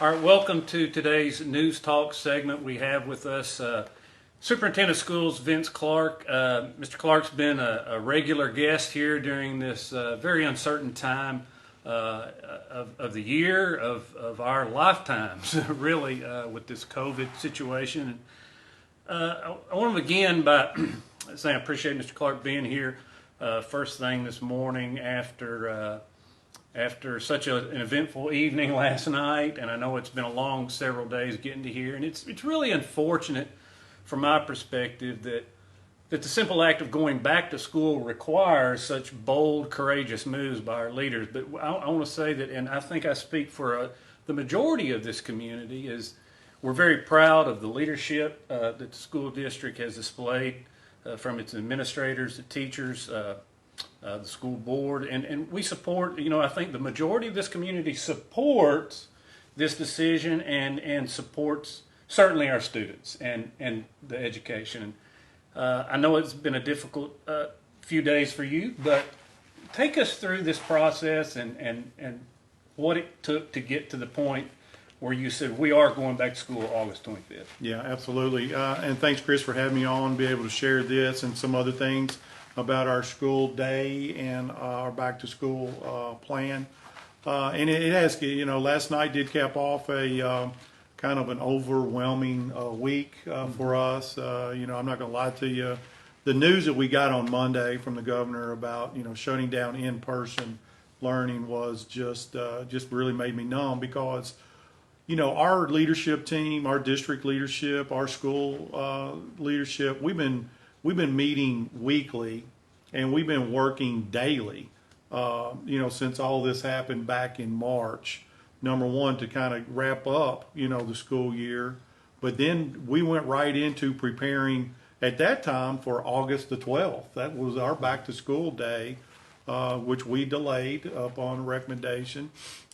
All right, welcome to today's News Talk segment. We have with us Superintendent of Schools Vince Clark. Mr. Clark's been a regular guest here during this very uncertain time of the year, of our lifetimes, really, with this COVID situation. I want to begin by saying I appreciate Mr. Clark being here first thing this morning after such an eventful evening last night, and I know it's been a long several days getting to here, and it's really unfortunate from my perspective that the simple act of going back to school requires such bold, courageous moves by our leaders. But I want to say that, and I think I speak for the majority of this community, is we're very proud of the leadership that the school district has displayed from its administrators, the teachers, the school board, and we support, I think the majority of this community supports this decision and supports certainly our students and the education. I know it's been a difficult few days for you, but take us through this process and what it took to get to the point where you said we are going back to school August 25th. Yeah, absolutely. And thanks, Chris, for having me on, be able to share this and some other things about our school day and our back to school plan. And it has, last night did cap off a kind of an overwhelming week for us. I'm not going to lie to you. The news that we got on Monday from the governor about, shutting down in-person learning was just really made me numb because, our leadership team, our district leadership, our school leadership, we've been meeting weekly, and we've been working daily, since all this happened back in March. Number one, to kind of wrap up, the school year. But then we went right into preparing at that time for August the 12th. That was our back to school day, which we delayed upon recommendation,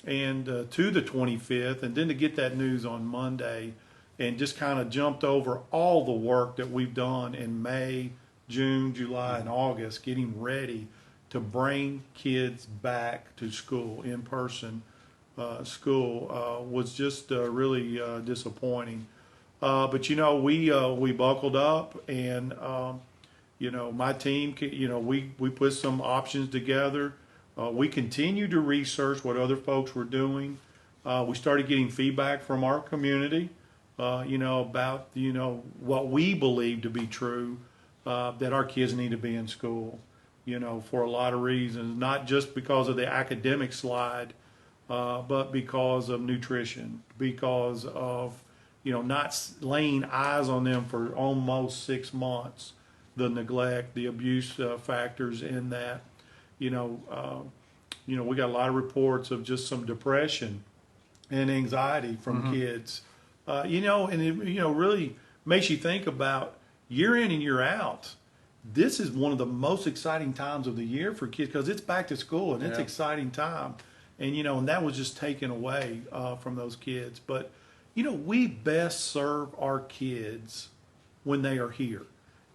and to the 25th. And then to get that news on Monday, and just kind of jumped over all the work that we've done in May, June, July, and August, getting ready to bring kids back to school, in-person school, was just really disappointing. But, we buckled up, and, my team, we put some options together. We continued to research what other folks were doing. We started getting feedback from our community, about, what we believe to be true, that our kids need to be in school, for a lot of reasons, not just because of the academic slide, but because of nutrition, because of, not laying eyes on them for almost 6 months, the neglect, the abuse factors in that, we got a lot of reports of just some depression and anxiety from kids, and it, really makes you think about year in and year out. This is one of the most exciting times of the year for kids because it's back to school and it's an exciting time. And, and that was just taken away from those kids. But, we best serve our kids when they are here.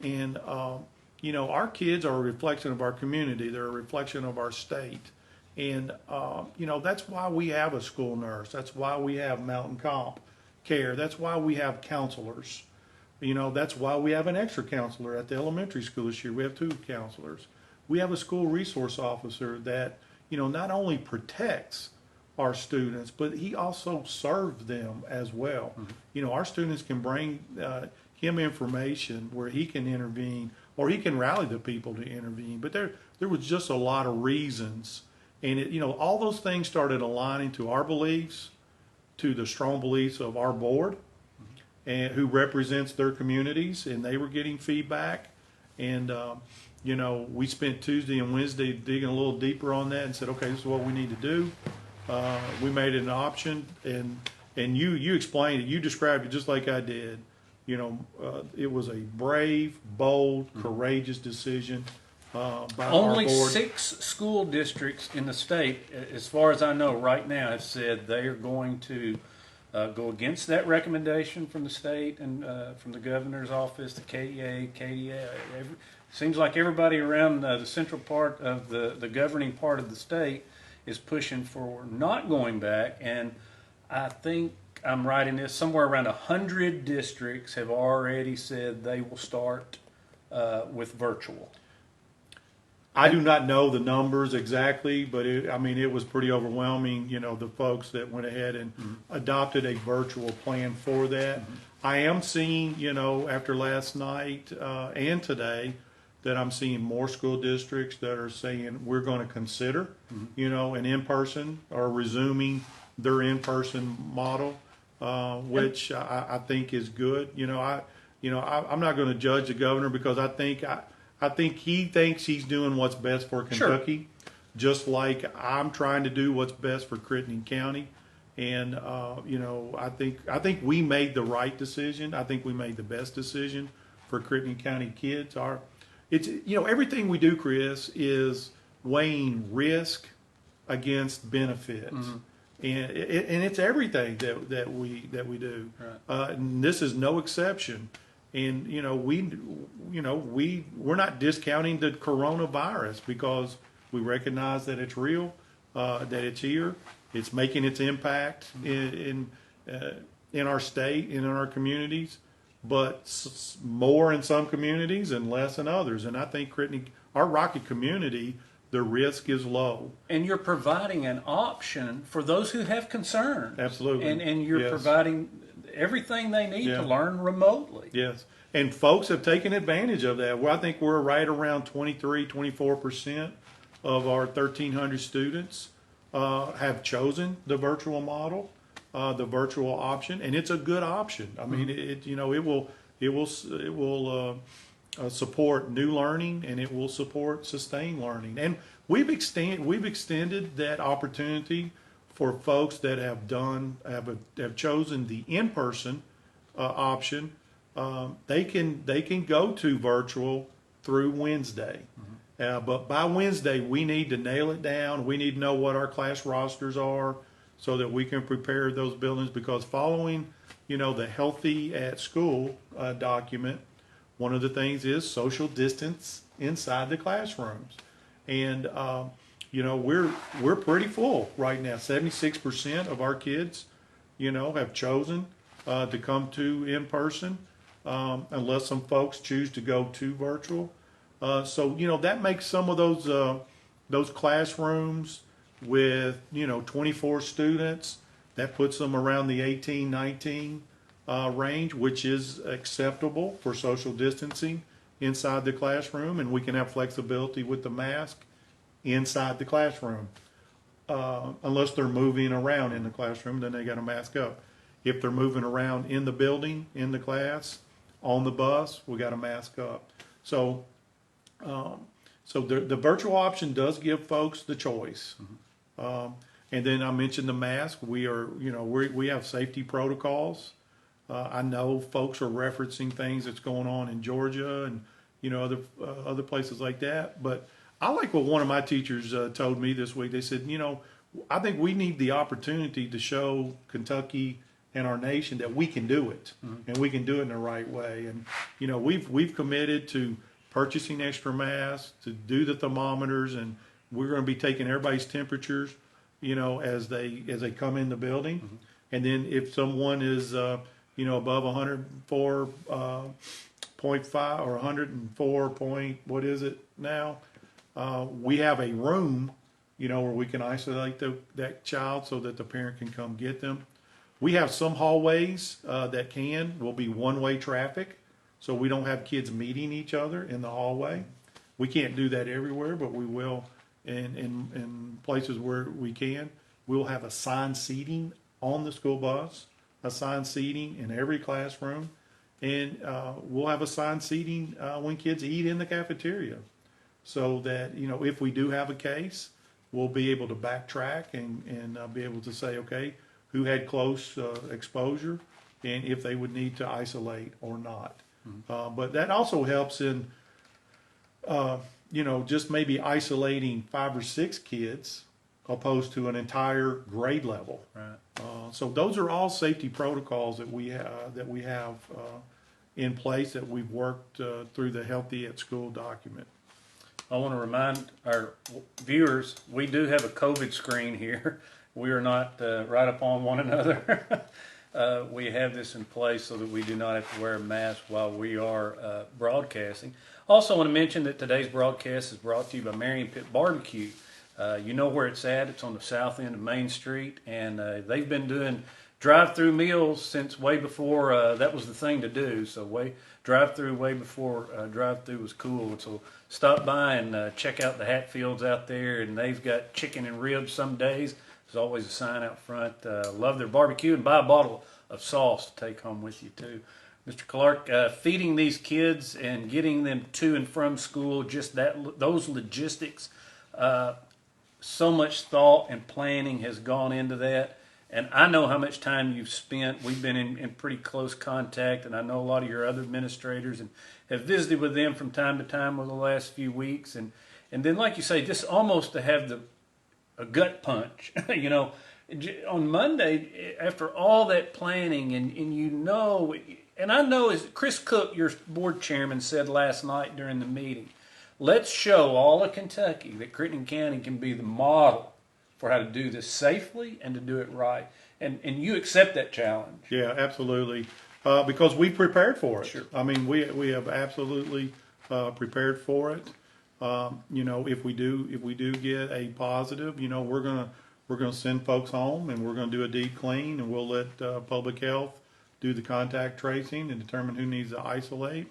And, our kids are a reflection of our community. They're a reflection of our state. And, that's why we have a school nurse. That's why we have mountain comp care. That's why we have counselors. That's why we have an extra counselor at the elementary school this year. We have 2 counselors. We have a school resource officer that, not only protects our students, but he also serves them as well. Mm-hmm. Our students can bring him information where he can intervene, or he can rally the people to intervene. But there was just a lot of reasons. And, all those things started aligning to our beliefs, to the strong beliefs of our board, and who represents their communities, and they were getting feedback. And, we spent Tuesday and Wednesday digging a little deeper on that and said, okay, this is what we need to do. We made it an option, and you explained it. You described it just like I did. It was a brave, bold, courageous decision by Only our board. 6 school districts in the state, as far as I know right now, have said they are going to go against that recommendation from the state and from the governor's office, the KDA. Seems like everybody around the central part of the governing part of the state is pushing for not going back. And I think I'm writing this somewhere around 100 districts have already said they will start with virtual. I do not know the numbers exactly, but it was pretty overwhelming, the folks that went ahead and adopted a virtual plan for that. I am seeing, after last night and today, that I'm seeing more school districts that are saying we're going to consider, an in-person or resuming their in-person model, which I think is good. I'm not going to judge the governor because I think he thinks he's doing what's best for Kentucky, just like I'm trying to do what's best for Crittenden County. And I think we made the right decision. I think we made the best decision for Crittenden County kids. Everything we do, Chris, is weighing risk against benefits. And it's everything that we do. Right. And this is no exception. And we're not discounting the coronavirus because we recognize that it's real, that it's here, it's making its impact in our state and in our communities, but more in some communities and less in others. And I think our Rocky community, the risk is low. And you're providing an option for those who have concerns. Absolutely. And you're providing everything they need to learn remotely. Yes. And folks have taken advantage of that. Well, I think we're right around 24% of our 1,300 students have chosen the virtual model, the virtual option, and it's a good option. I mean, it will support new learning, and it will support sustained learning. And we've extended that opportunity for folks that have chosen the in-person option. They can go to virtual through Wednesday. But by Wednesday, we need to nail it down. We need to know what our class rosters are so that we can prepare those buildings, because following, the Healthy at School document, one of the things is social distance inside the classrooms. And, we're pretty full right now. 76% of our kids, have chosen to come to in person, unless some folks choose to go to virtual. So that makes some of those classrooms with 24 students, that puts them around the 18, 19 range, which is acceptable for social distancing inside the classroom, and we can have flexibility with the mask inside the classroom. Unless they're moving around in the classroom, then they got to mask up. If they're moving around in the building, in the class, on the bus, we got to mask up. So the virtual option does give folks the choice. And then I mentioned the mask. We have safety protocols. I know folks are referencing things that's going on in Georgia and other places like that. But I like what one of my teachers told me this week. They said, I think we need the opportunity to show Kentucky and our nation that we can do it, and we can do it in the right way. And we've committed to purchasing extra masks, to do the thermometers, and we're going to be taking everybody's temperatures, as they come in the building. And then if someone is above 104.5 or 104 point, what is it now? We have a room, where we can isolate that child so that the parent can come get them. We have some hallways that will be one-way traffic, so we don't have kids meeting each other in the hallway. We can't do that everywhere, but we will in places where we can. We'll have assigned seating on the school bus, assigned seating in every classroom, and we'll have assigned seating when kids eat in the cafeteria, so that if we do have a case, we'll be able to backtrack and be able to say, okay, who had close exposure, and if they would need to isolate or not. But that also helps in, just maybe isolating 5 or 6 kids opposed to an entire grade level. Right. So those are all safety protocols that we have in place, that we've worked through the Healthy at School document. I want to remind our viewers, we do have a COVID screen here, we are not right upon one another. We have this in place so that we do not have to wear a mask while we are broadcasting. Also want to mention that today's broadcast is brought to you by Marion Pit BBQ. You know where it's at. It's on the south end of Main Street, and they've been doing drive-through meals since way before that was the thing to do. So drive-through way before drive-through was cool. And so stop by and check out the Hatfields out there, and they've got chicken and ribs some days. There's always a sign out front. Love their barbecue, and buy a bottle of sauce to take home with you too. Mr. Clark, feeding these kids and getting them to and from school, just those logistics, so much thought and planning has gone into that. And I know how much time you've spent. We've been in pretty close contact, and I know a lot of your other administrators and have visited with them from time to time over the last few weeks. And then, like you say, just almost to have a gut punch, you know, on Monday after all that planning, and and I know, as Chris Cook, your board chairman, said last night during the meeting, let's show all of Kentucky that Crittenden County can be the model for how to do this safely and to do it right. And you accept that challenge. Yeah, absolutely. Because we prepared for it. Sure. I mean, we have absolutely prepared for it. You know, if we do get a positive, you know, we're gonna send folks home, and we're gonna do a deep clean, and we'll let public health do the contact tracing and determine who needs to isolate.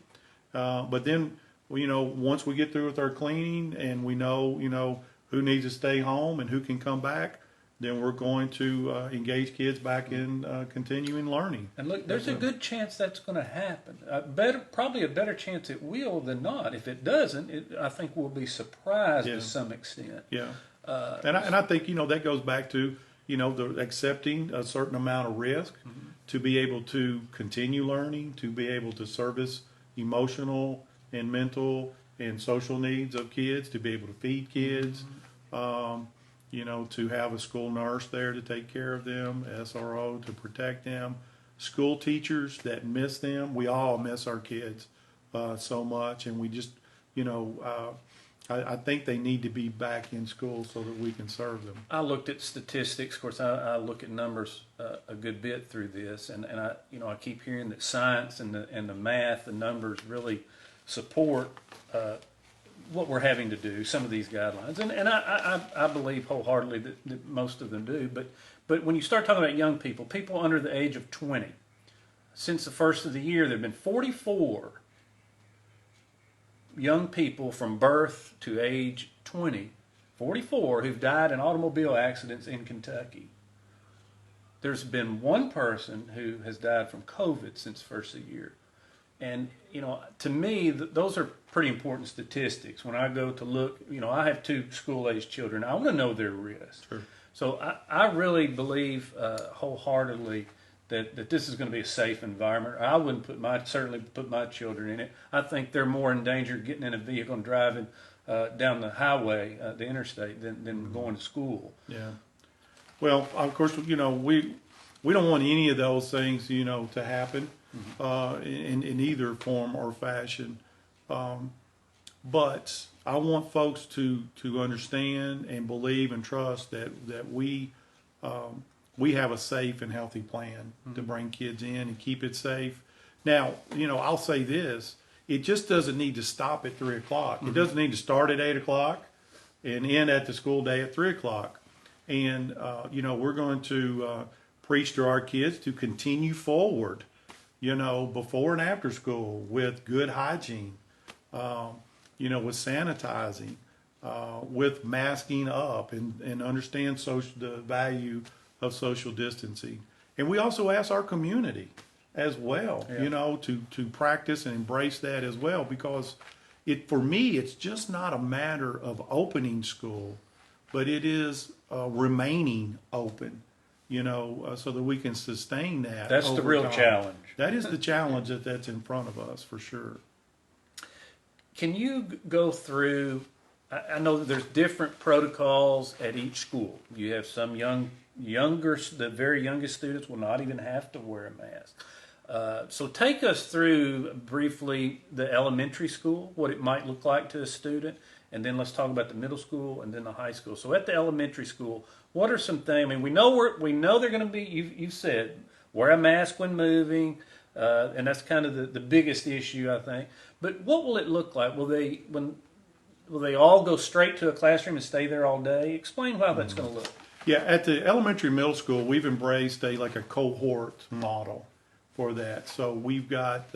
But then, you know, once we get through with our cleaning and we know, you know, who needs to stay home and who can come back, then we're going to engage kids back in continuing learning. And look, there's a good chance that's going to happen. Probably a better chance it will than not. If it doesn't, I think we'll be surprised to some extent. Yeah. And I think, you know, that goes back to, you know, the accepting a certain amount of risk to be able to continue learning, to be able to service emotional and mental and social needs of kids, to be able to feed kids, you know, to have a school nurse there to take care of them, SRO to protect them, school teachers that miss them. We all miss our kids so much, and we just, you know, I think they need to be back in school so that we can serve them. I looked at statistics. Of course, I look at numbers a good bit through this, and I keep hearing that science and the math, the numbers really support what we're having to do, some of these guidelines, and I believe wholeheartedly that most of them do. But when you start talking about young people under the age of 20, since the first of the year, there have been 44 young people from birth to age 20, 44 who've died in automobile accidents in Kentucky. There's been one person who has died from COVID since the first of the year. And, you know, to me, those are pretty important statistics. When I go to look, you know, I have 2 school-aged children. I want to know their risk. Sure. So I really believe wholeheartedly that this is going to be a safe environment. I wouldn't certainly put my children in it. I think they're more in danger getting in a vehicle and driving down the highway, the interstate, than going to school. Yeah. Well, of course, you know, we don't want any of those things, you know, to happen in either form or fashion. But I want folks to understand and believe and trust that we have a safe and healthy plan to bring kids in and keep it safe. Now, you know, I'll say this: it just doesn't need to stop at 3 o'clock. It doesn't need to start at 8 o'clock and end at the school day at 3 o'clock. And you know, we're going to preach to our kids to continue forward, you know, before and after school with good hygiene, you know, with sanitizing, with masking up, and understand the value of social distancing. And we also ask our community as well, you know, to practice and embrace that as well, because for me, it's just not a matter of opening school, but it is remaining open, you know, so that we can sustain that. That's the real challenge. That is the challenge that's in front of us, for sure. Can you go through, I know that there's different protocols at each school. You have some the very youngest students will not even have to wear a mask. So take us through briefly the elementary school, what it might look like to a student, and then let's talk about the middle school and then the high school. So at the elementary school, what are some things? I mean, we know they're going to be. You've said wear a mask when moving, and that's kind of the biggest issue, I think. But what will it look like? Will they all go straight to a classroom and stay there all day? Explain how that's going to look. Yeah, at the elementary middle school, we've embraced like a cohort model for that. So we've got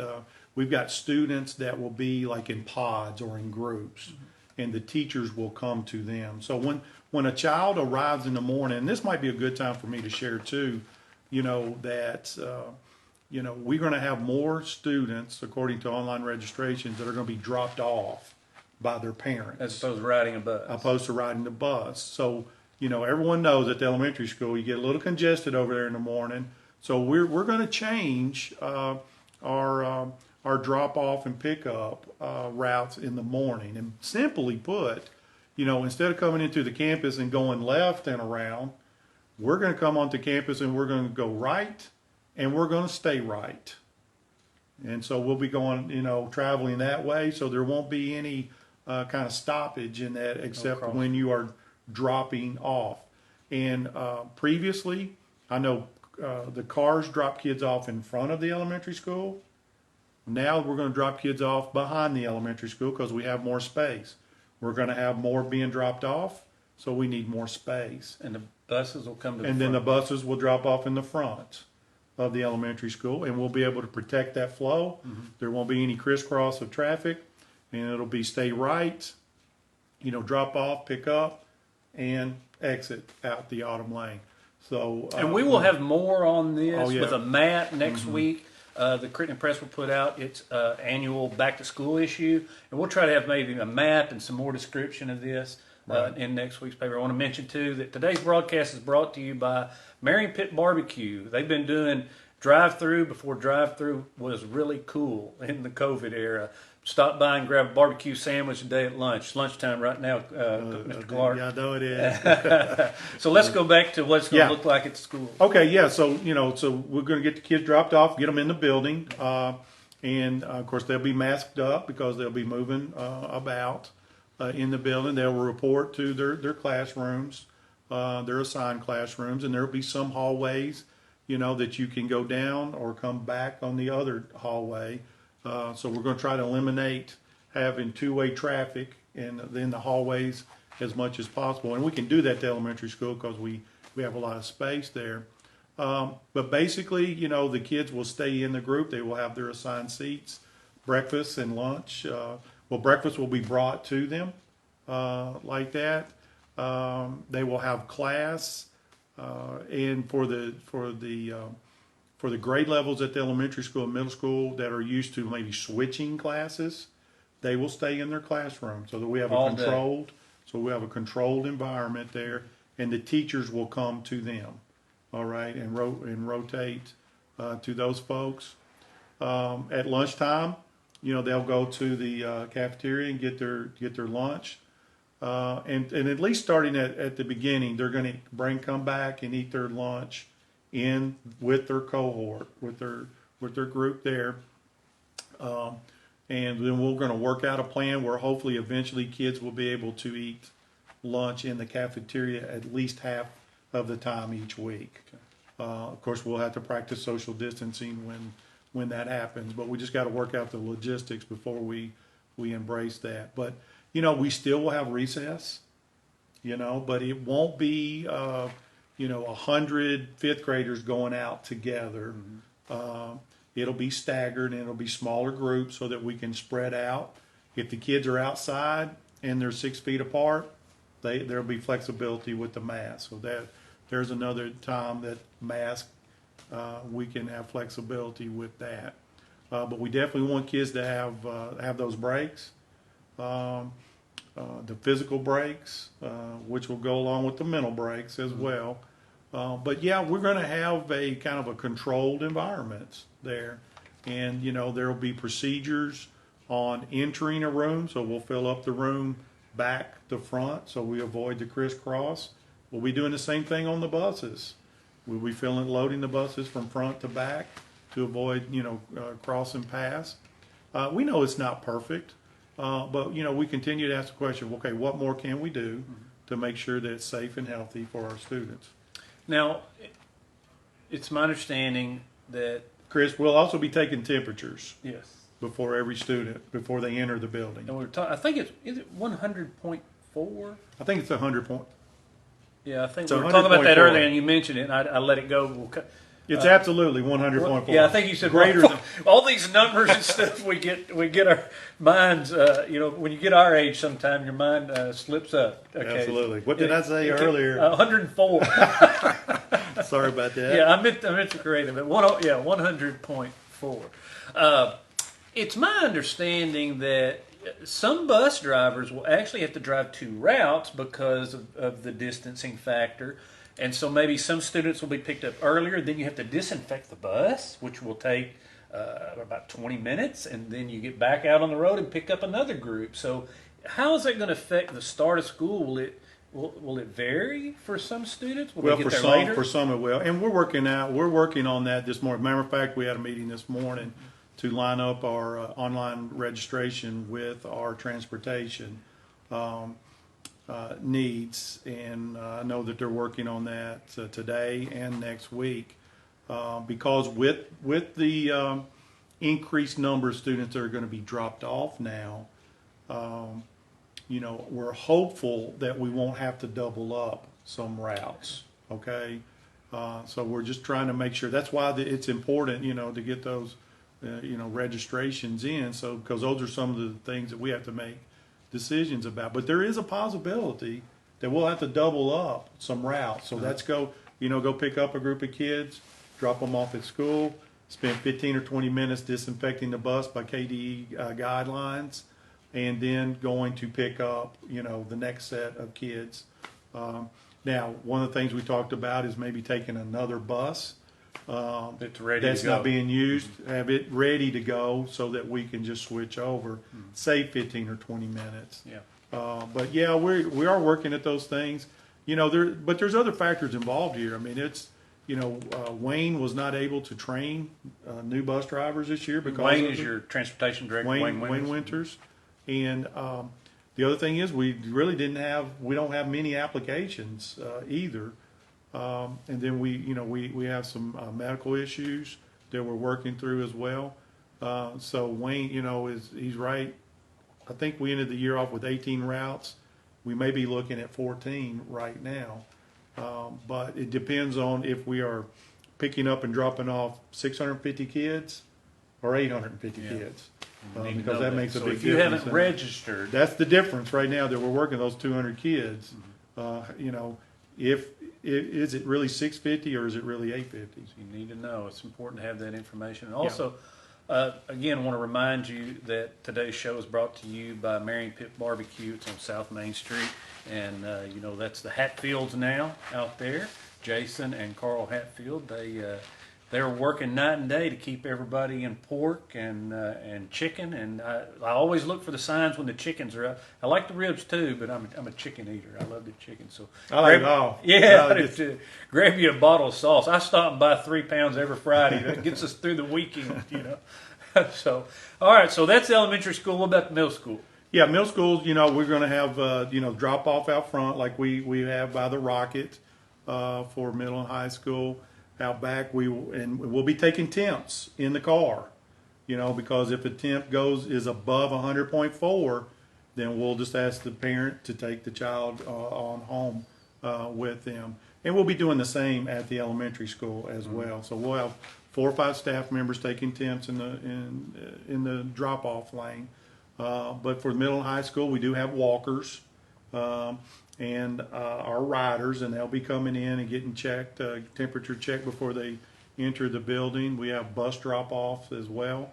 students that will be like in pods or in groups, and the teachers will come to them. So when a child arrives in the morning, and this might be a good time for me to share too, that we're going to have more students, according to online registrations, that are going to be dropped off by their parents As opposed to riding a bus. opposed to riding the bus. So everyone knows at the elementary school you get a little congested over there in the morning. So we're going to change our drop off and pick up routes in the morning. And simply put, instead of coming into the campus and going left and around, we're going to come onto campus and we're going to go right, and we're going to stay right. And so we'll be going, traveling that way. So there won't be any kind of stoppage in that, except when you are dropping off. And previously, I know the cars drop kids off in front of the elementary school. Now we're going to drop kids off behind the elementary school because we have more space. We're going to have more being dropped off, so we need more space. And the buses will come to the And front. then the buses will drop off in the front of the elementary school, and we'll be able to protect that flow. There won't be any crisscross of traffic, and it'll be stay right, drop off, pick up, and exit out the autumn lane. So and we will have more on this Oh, yeah. with a map next week. The CrittendenPress will put out its annual back to school issue, and we'll try to have maybe a map and some more description of this in next week's paper. I want to mention too that today's broadcast is brought to you by Marion Pit BBQ. They've been doing drive-through before drive-through was really cool in the COVID era. Stop by and grab a barbecue sandwich today at lunchtime right now, Mr. Clark. Yeah, I know it is. So let's go back to what it's going to Yeah. look like at the school. Okay, yeah. So so we're going to get the kids dropped off, get them in the building, and of course they'll be masked up because they'll be moving about in the building. They'll report to their classrooms, their assigned classrooms, and there'll be some hallways, that you can go down or come back on the other hallway. So we're going to try to eliminate having two-way traffic in the hallways as much as possible, and we can do that to elementary school because we have a lot of space there. But basically, the kids will stay in the group. They will have their assigned seats, breakfast and lunch. Breakfast will be brought to them like that. They will have class, and for the grade levels at the elementary school and middle school that are used to maybe switching classes, they will stay in their classroom so that we have a controlled environment there, and the teachers will come to them, all right, and rotate to those folks. At lunchtime, they'll go to the cafeteria and get their lunch, and at least starting at the beginning, they're going to come back and eat their lunch in with their cohort, with their group there, and then we're going to work out a plan where hopefully eventually kids will be able to eat lunch in the cafeteria at least half of the time each week. Of course, we'll have to practice social distancing when that happens, but we just got to work out the logistics before we embrace that. But we still will have recess, but it won't be 100 fifth graders going out together. It'll be staggered, and it'll be smaller groups so that we can spread out. If the kids are outside and they're 6 feet apart, there'll be flexibility with the mask. So there's another time that mask, we can have flexibility with that. But we definitely want kids to have those breaks, the physical breaks, which will go along with the mental breaks as well. But yeah, we're going to have a kind of a controlled environment there, and there will be procedures on entering a room. So we'll fill up the room back to front, so we avoid the crisscross. We'll be doing the same thing on the buses. We'll be loading the buses from front to back to avoid cross and pass. We know it's not perfect, but we continue to ask the question. Okay, what more can we do to make sure that it's safe and healthy for our students. Now, it's my understanding that, Chris, we'll also be taking temperatures yes, before every student, before they enter the building. and we're talking, I think is it 100.4? I think it's 100 point. Yeah, I think It's we were talking about that 100.4. earlier, and you mentioned it, and I let it go. It's absolutely 100.4. Yeah, I think you said greater well, than. all these numbers and stuff. We get our minds. When you get our age, sometime your mind slips up. Okay. Absolutely. What did I say earlier? 104. Sorry about that. Yeah, I meant to correct it, but 100.4. It's my understanding that some bus drivers will actually have to drive 2 routes because of the distancing factor. And so maybe some students will be picked up earlier. Then you have to disinfect the bus, which will take about 20 minutes. And then you get back out on the road and pick up another group. So how is that going to affect the start of school? Will it vary for some students? Will Well, they get for there later? some it will, and we're working on that this morning. Matter of fact, we had a meeting this morning to line up our online registration with our transportation needs, and I know that they're working on that today and next week because with the increased number of students that are going to be dropped off now, we're hopeful that we won't have to double up some routes. Okay, so we're just trying to make sure. That's why it's important, to get those, registrations in. So because those are some of the things that we have to make decisions about. But there is a possibility that we'll have to double up some routes. So let's go pick up a group of kids, drop them off at school, spend 15 or 20 minutes disinfecting the bus by KDE guidelines, and then going to pick up, the next set of kids. Now, one of the things we talked about is maybe taking another bus It's ready that's to go. not being used, have it ready to go so that we can just switch over, save 15 or 20 minutes. Yeah. But yeah, we are working at those things. But there's other factors involved here. I mean, it's, Wayne was not able to train new bus drivers this year because Wayne of is it. your transportation director. Wayne Winters. Winters. And the other thing is we really we don't have many applications either. And then we have some medical issues that we're working through as well. So Wayne, he's right. I think we ended the year off with 18 routes. We may be looking at 14 right now. But it depends on if we are picking up and dropping off 650 kids or 850 kids. You need to Because know that makes a So big if you difference. haven't registered, That's the difference right now that we're working those 200 kids. Is it really 650 or is it really 850? you need to know. It's important to have that information. And also, again, I want to remind you that today's show is brought to you by Marion Pit BBQ. It's on South Main Street. And, that's the Hatfields now out there. Jason and Carl Hatfield, they're working night and day to keep everybody in pork and chicken. And I always look for the signs when the chickens are up. I like the ribs too, but I'm a chicken eater. I love the chicken. So I like it all. Yeah, I like it. grab you a bottle of sauce. I stop and buy 3 pounds every Friday. That gets us through the weekend. So, all right. So that's elementary school. What about the middle school? Yeah, middle schools, we're going to have, drop off out front like we have by the Rocket for middle and high school. Out back, we'll be taking temps in the car, because if the temp is above 100.4, then we'll just ask the parent to take the child on home with them. And we'll be doing the same at the elementary school as well. So we'll have 4 or 5 staff members taking temps in the drop-off lane. But for middle and high school, we do have walkers and our riders, and they'll be coming in and getting checked, temperature checked before they enter the building. We have bus drop-offs as well.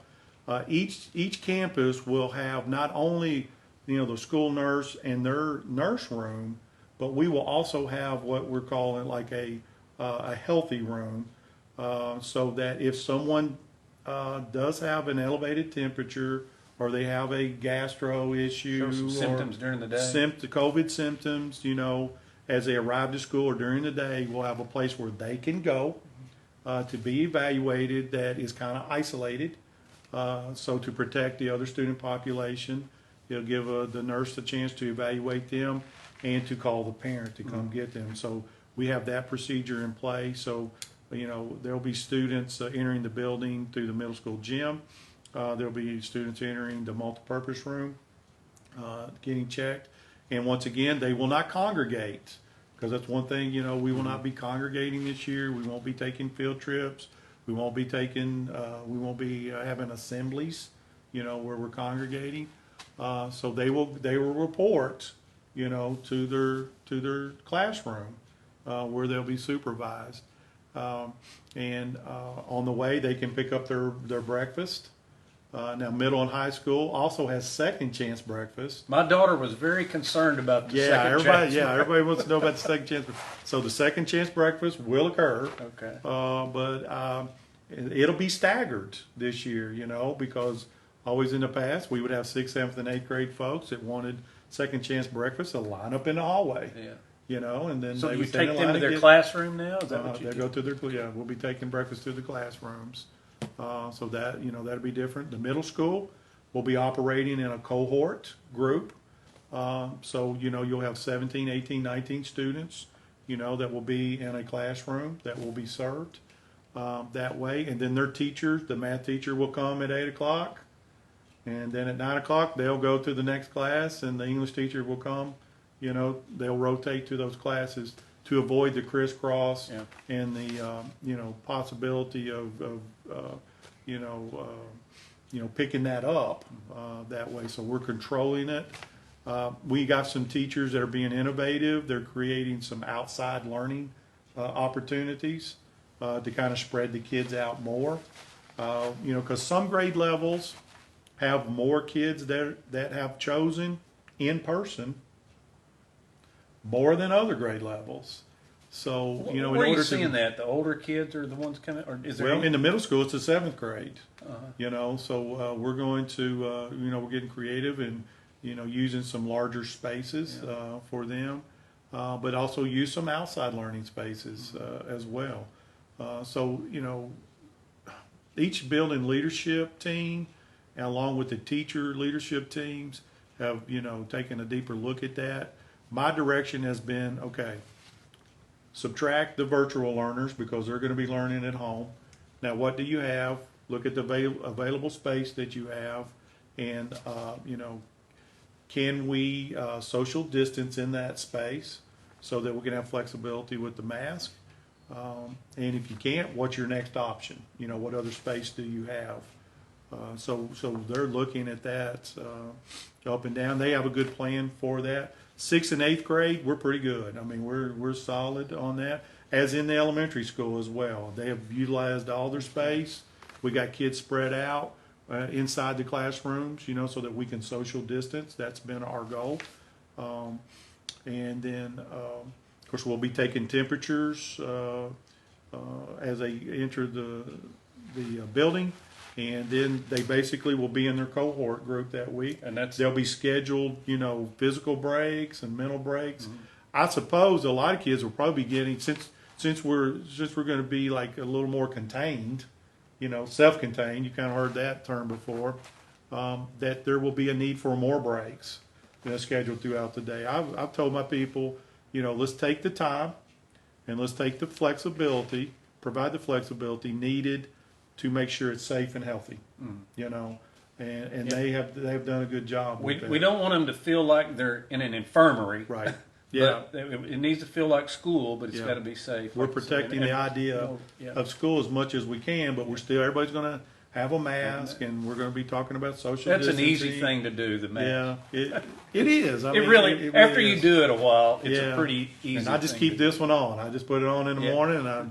Each campus will have not only the school nurse and their nurse room, but we will also have what we're calling like a healthy room, so that if someone does have an elevated temperature, or they have a gastro issue, Show some symptoms during the day. COVID symptoms, as they arrive to school or during the day, we'll have a place where they can go to be evaluated that is kind of isolated, so to protect the other student population. It'll give the nurse a chance to evaluate them. and to call the parent to come get them. So we have that procedure in place. So, there'll be students entering the building through the middle school gym. There'll be students entering the multipurpose room, getting checked. And once again, they will not congregate, because that's one thing, we will not be congregating this year. We won't be taking field trips. We won't be having assemblies, where we're congregating. So they will report, to their classroom, where they'll be supervised. And on the way, they can pick up their breakfast. Now, middle and high school also has second chance breakfast. My daughter was very concerned about the second chance. Everybody wants to know about the second chance. So the second chance breakfast will occur. Okay. But it'll be staggered this year, because always in the past we would have 6th, 7th, and 8th grade folks that wanted second chance breakfast to line up in the hallway. Yeah. And then So they you would stand take in them line to and their classroom now? Is that what you they do? go to their we'll be taking breakfast to the classrooms. So that that'll be different. The middle school will be operating in a cohort group. So you'll have 17, 18, 19 students that will be in a classroom that will be served that way. And then their teachers, the math teacher will come at 8 o'clock, and then at 9 o'clock they'll go to the next class, and the English teacher will come. They'll rotate to those classes to avoid the crisscross and the possibility of picking that up that way. So we're controlling it. We got some teachers that are being innovative. They're creating some outside learning opportunities to kind of spread the kids out more. Because some grade levels have more kids that have chosen in person more than other grade levels. So, Where are you seeing that? The older kids are the ones coming, or is there? Well, in the middle school, it's the 7th grade. So we're going to, we're getting creative and, using some larger spaces for them, but also use some outside learning spaces as well. So, each building leadership team, along with the teacher leadership teams, have, taken a deeper look at that. My direction has been, okay, subtract the virtual learners because they're going to be learning at home. Now, what do you have? Look at the available space that you have, and can we social distance in that space so that we can have flexibility with the mask? And if you can't, what's your next option? What other space do you have? So they're looking at that up and down. They have a good plan for that. 6th and 8th grade, we're pretty good. I mean, we're solid on that, as in the elementary school as well. They have utilized all their space. We got kids spread out inside the classrooms, so that we can social distance. That's been our goal. And then, of course, we'll be taking temperatures as they enter the building. And then they basically will be in their cohort group that week. And they'll be scheduled, physical breaks and mental breaks. Mm-hmm. I suppose a lot of kids will probably be getting, since we're going to be like a little more contained, self-contained. You kind of heard that term before. That there will be a need for more breaks, scheduled throughout the day. I've told my people, let's take the time and let's take the flexibility, provide the flexibility needed to make sure it's safe and healthy, and they have done a good job. We don't want them to feel like they're in an infirmary, right? Yeah, it needs to feel like school, but it's got to be safe. We're protecting the idea of school as much as we can, but everybody's going to have a mask, and we're going to be talking about social distancing. That's an easy thing to do, the mask. Yeah, it is. I mean, it after you do it a while, it's a pretty easy and I just keep this one on. I just put it on in the morning, and I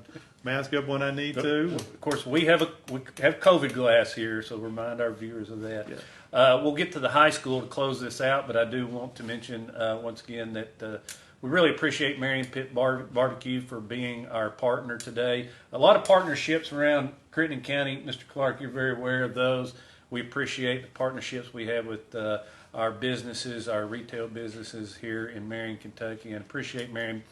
mask up when I need to. Of course, we have COVID glass here, so remind our viewers of that. Yeah. We'll get to the high school to close this out, but I do want to mention once again that we really appreciate Marion Pit BBQ for being our partner today. A lot of partnerships around Crittenden County. Mr. Clark, you're very aware of those. We appreciate the partnerships we have with our businesses, our retail businesses here in Marion, Kentucky, and appreciate Marion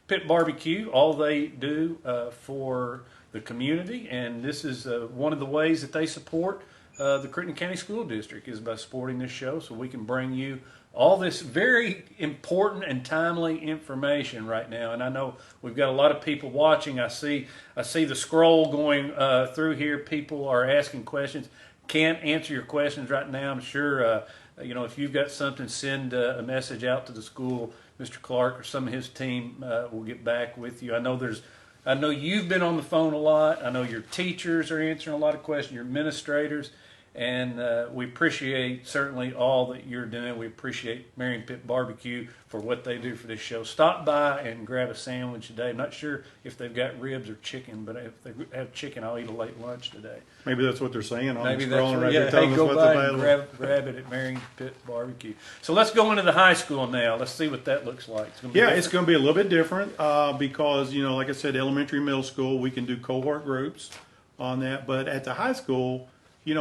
Pit BBQ, all they do for the community, and this is one of the ways that they support the Crittenden County School District is by supporting this show, so we can bring you all this very important and timely information right now. And I know we've got a lot of people watching. I see the scroll going through here. People are asking questions. Can't answer your questions right now. I'm sure if you've got something, send a message out to the school. Mr. Clark or some of his team will get back with you. I know you've been on the phone a lot. I know your teachers are answering a lot of questions, your administrators, and we appreciate certainly all that you're doing. We appreciate Marion Pit BBQ for what they do for this show. Stop by and grab a sandwich today. I'm not sure if they've got ribs or chicken, but if they have chicken, I'll eat a late lunch today. Maybe that's what they're saying on Maybe the that's scrolling what, right yeah, there, telling hey, us go what's by available. and grab it at Marion Pit BBQ. So let's go into the high school now. Let's see what that looks like. It's gonna be It's going to be a little bit different because, like I said, elementary, middle school, we can do cohort groups on that. But at the high school,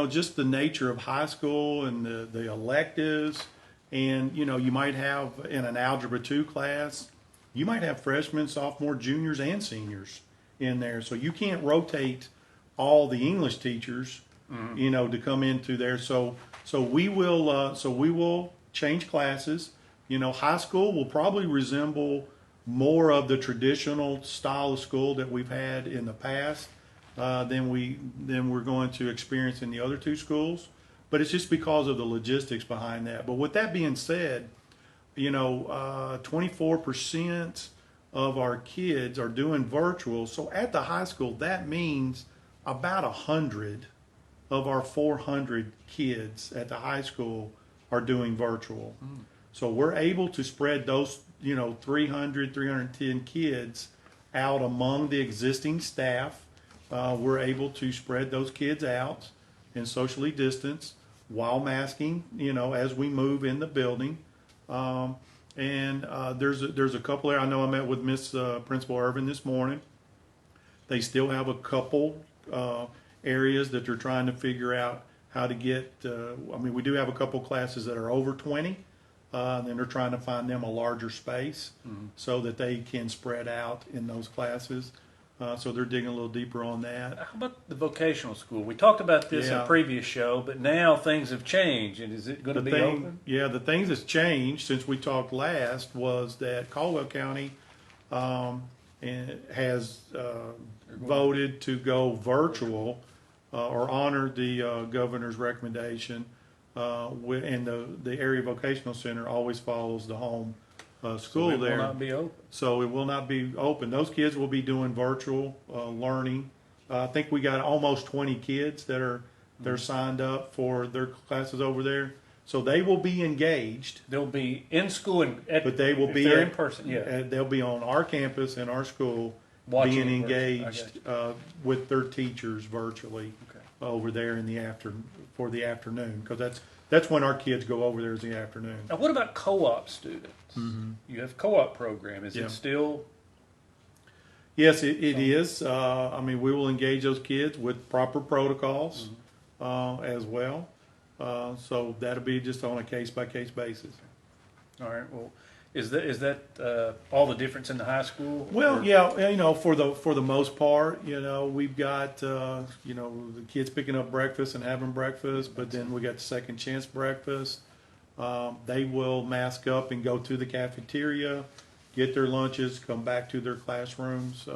just the nature of high school and the electives, and, you might have in an Algebra 2 class, you might have freshmen, sophomore, juniors, and seniors in there. So you can't rotate all the English teachers, to come into there. So we will change classes. High school will probably resemble more of the traditional style of school that we've had in the past than we're going to experience in the other two schools. But it's just because of the logistics behind that. But with that being said, 24% of our kids are doing virtual. So at the high school, that means about 100 of our 400 kids at the high school are doing virtual. So we're able to spread those, 300, 310 kids out among the existing staff. We're able to spread those kids out and socially distance while masking, as we move in the building. There's a couple there. I know I met with Miss Principal Irvin this morning. They still have a couple areas that they're trying to figure out how to get. We do have a couple classes that are over 20. And they're trying to find them a larger space so that they can spread out in those classes. So they're digging a little deeper on that. How about the vocational school? We talked about this in a previous show, but now things have changed. And is it going to be open? Yeah, the thing that's changed since we talked last was that Caldwell County has voted to go virtual or honored the governor's recommendation. And the area vocational center always follows the home school there. It will not be open. So it will not be open. Those kids will be doing virtual learning. I think we got almost 20 kids that are they're signed up for their classes over there. So they will be engaged. They'll be in school, but they will be in person. Yeah, they'll be on our campus in our school, being engaged with their teachers virtually over there in the for the afternoon, because that's when our kids go over there, is the afternoon. Now, what about co-op students? You have co-op program. Is it still? Yes, it is. We will engage those kids with proper protocols as well. So that'll be just on a case-by-case basis. All right. Well, is that all the difference in the high school? Well, for the most part, we've got the kids picking up breakfast and having breakfast, but then we got the second chance breakfast. They will mask up and go to the cafeteria, get their lunches, come back to their classrooms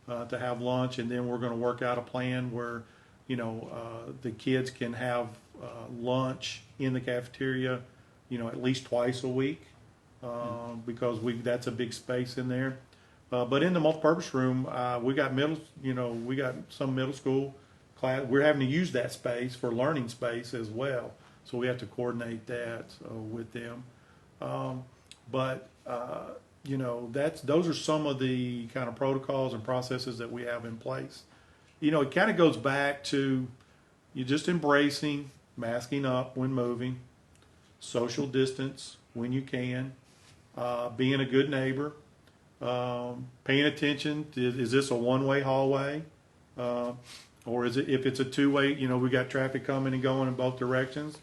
to have lunch, and then we're going to work out a plan where the kids can have lunch in the cafeteria, at least twice a week, because that's a big space in there. But in the multipurpose room, we got some middle school class. We're having to use that space for learning space as well, so we have to coordinate that with them. Those are some of the kind of protocols and processes that we have in place. It kind of goes back to you just embracing masking up when moving, social distance when you can, being a good neighbor, paying attention. Is this a one-way hallway? Or is it, if it's a two-way, we got traffic coming and going in both directions,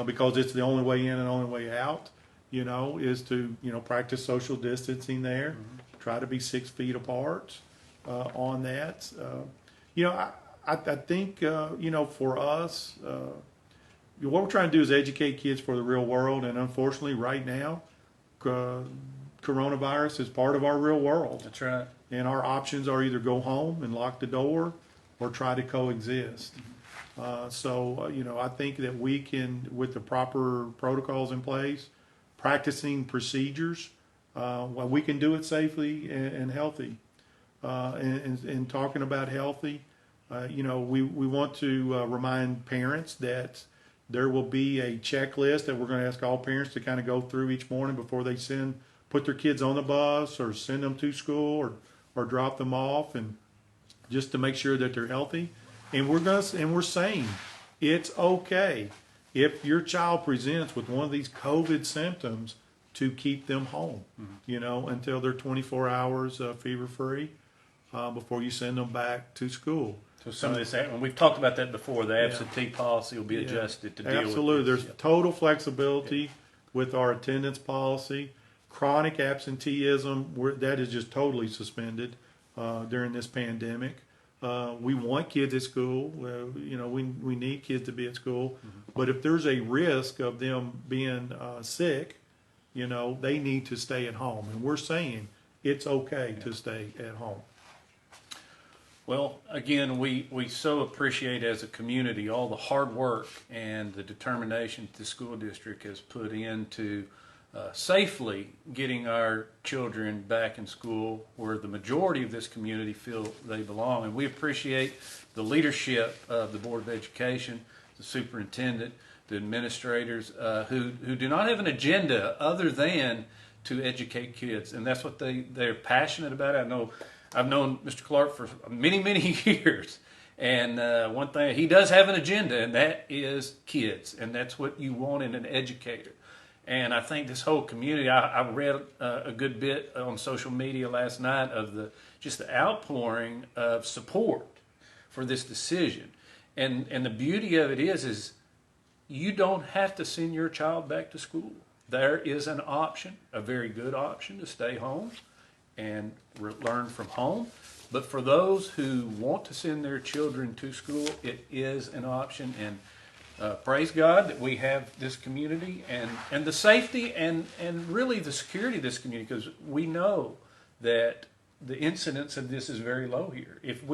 because it's the only way in and only way out, is to, practice social distancing there, try to be 6 feet apart on that. I think, for us, what we're trying to do is educate kids for the real world, and unfortunately, right now, coronavirus is part of our real world. That's right. And our options are either go home and lock the door, or try to coexist. I think that we can, with the proper protocols in place, practicing procedures, we can do it safely and healthy. And talking about healthy, we want to remind parents that there will be a checklist that we're going to ask all parents to kind of go through each morning before they put their kids on the bus or send them to school or drop them off, and just to make sure that they're healthy. And we're saying it's okay if your child presents with one of these COVID symptoms to keep them home, until they're 24 hours fever free before you send them back to school. So some of this, and we've talked about that before, the absentee policy will be adjusted to deal with Absolutely. this. There's total flexibility with our attendance policy. Chronic absenteeism, that is just totally suspended during this pandemic. We want kids at school. We need kids to be at school. But if there's a risk of them being sick, they need to stay at home. And we're saying it's okay to stay at home. Well, again, we so appreciate as a community all the hard work and the determination the school district has put into safely getting our children back in school where the majority of this community feel they belong. And we appreciate the leadership of the Board of Education, the superintendent, the administrators who do not have an agenda other than to educate kids. And that's what they're passionate about. I know I've known Mr. Clark for many, many years. And one thing, he does have an agenda, and that is kids. And that's what you want in an educator. And I think this whole community, I read a good bit on social media last night of the outpouring of support for this decision. And the beauty of it is you don't have to send your child back to school. There is an option, a very good option, to stay home and learn from home. But for those who want to send their children to school, it is an option. And praise God that we have this community and the safety and really the security of this community, because we know that the incidence of this is very low here. If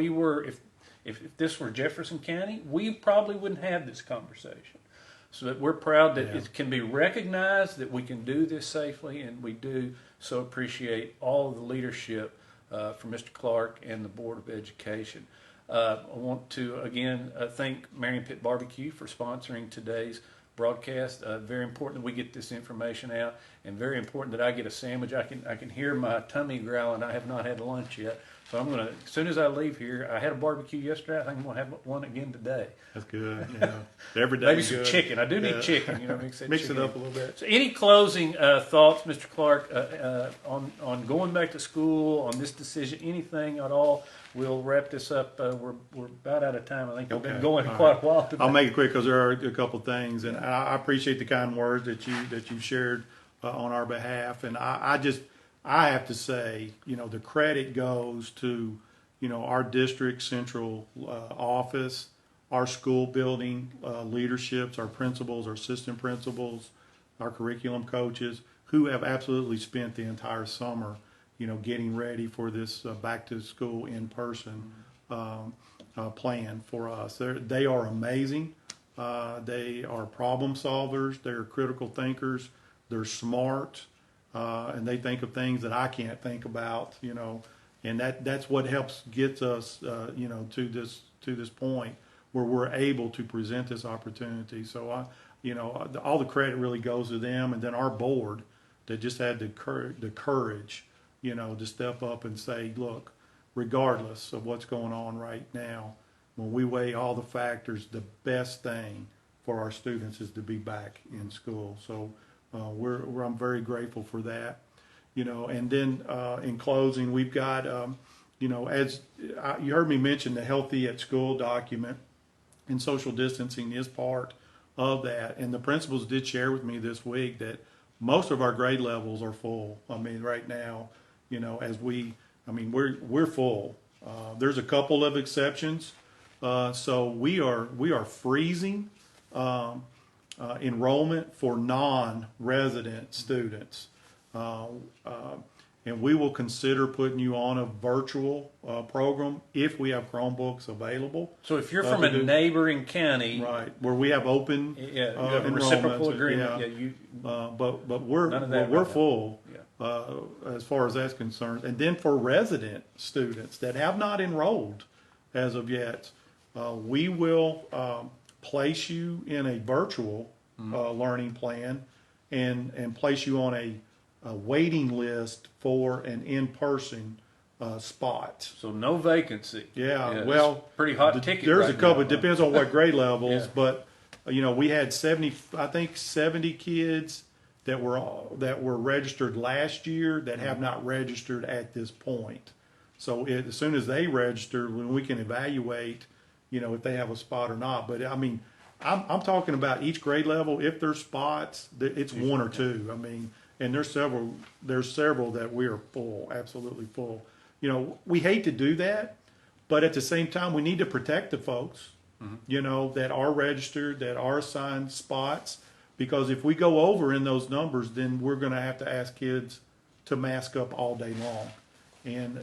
this were Jefferson County, we probably wouldn't have this conversation. So that we're proud that it can be recognized that we can do this safely, and we do so appreciate all of the leadership from Mr. Clark and the Board of Education. I want to again thank Marion Pit BBQ for sponsoring today's broadcast. Very important that we get this information out, and very important that I get a sandwich. I can hear my tummy growling. I have not had lunch yet, so I'm gonna, as soon as I leave here, I had a barbecue yesterday. I think I'm gonna have one again today. That's good. Every day. Maybe some chicken. I do need chicken. Mix it up a little bit. So, any closing thoughts, Mr. Clark, on going back to school, on this decision, anything at all? We'll wrap this up. We're about out of time. I think we've been going quite a while today. I'll make it quick because there are a couple of things, and I appreciate the kind words that you shared on our behalf. And I have to say, the credit goes to our district central office, our school building leaderships, our principals, our assistant principals, our curriculum coaches, who have absolutely spent the entire summer getting ready for this back to school in person plan for us. They are amazing. They are problem solvers. They're critical thinkers. They're smart, and they think of things that I can't think about. And that's what helps gets us to this point where we're able to present this opportunity. So all the credit really goes to them, and then our board that just had the courage to step up and say, look, regardless of what's going on right now, when we weigh all the factors, the best thing for our students is to be back in school. So I'm very grateful for that. And then in closing, we've got, as you heard me mention the Healthy at School document, and social distancing is part of that. And the principals did share with me this week that most of our grade levels are full. I mean, right now, we're full. There's a couple of exceptions. So we are freezing. enrollment for non-resident students. And we will consider putting you on a virtual program if we have Chromebooks available. So if you're from a neighboring county, Right, where we have open you have a reciprocal agreement. but we're full as far as that's concerned. And then for resident students that have not enrolled as of yet, we will place you in a virtual learning plan and place you on a waiting list for an in-person spot. So no vacancy. Yeah, well, pretty hot ticket. There's right a couple. now. It depends on what grade levels, Yeah. but we had 70 kids that were registered last year that have not registered at this point. So as soon as they register, when we can evaluate, if they have a spot or not. But I mean, I'm talking about each grade level. If there's spots, it's one or two. I mean, and there's several that we are full, absolutely full. We hate to do that, but at the same time, we need to protect the folks, that are registered, that are assigned spots, because if we go over in those numbers, then we're going to have to ask kids to mask up all day long. And,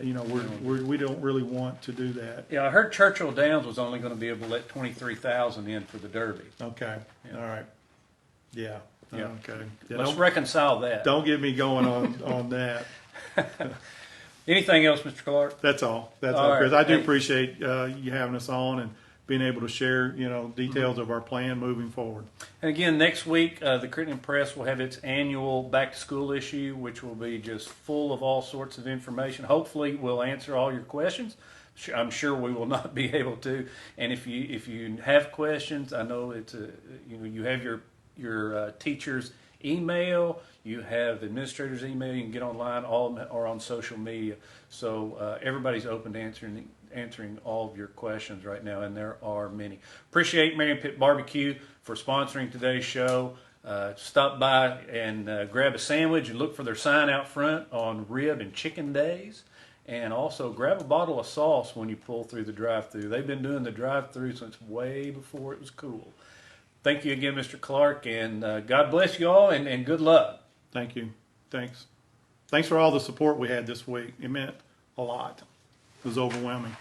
we don't really want to do that. Yeah, I heard Churchill Downs was only going to be able to let 23,000 in for the Derby. Okay. Yeah. All right. Yeah. Yeah. Okay. Yeah, Let's reconcile that. Don't get me going on that. Anything else, Mr. Clark? That's all. That's All all, Chris. right. I do appreciate you having us on and being able to share, details of our plan moving forward. And again, next week, the CrittendenPress will have its annual back-to-school issue, which will be just full of all sorts of information. Hopefully, we'll answer all your questions. I'm sure we will not be able to. And if you have questions, I know it's you have your teacher's email, you have the administrator's email. You can get online, all of them are on social media. So everybody's open to answering all of your questions right now, and there are many. Appreciate Marion Pit BBQ for sponsoring today's show. Stop by and grab a sandwich and look for their sign out front on rib and chicken days. And also grab a bottle of sauce when you pull through the drive-thru. They've been doing the drive-thru since way before it was cool. Thank you again, Mr. Clark, and God bless you all, and good luck. Thank you. Thanks for all the support we had this week. It meant a lot. It was overwhelming.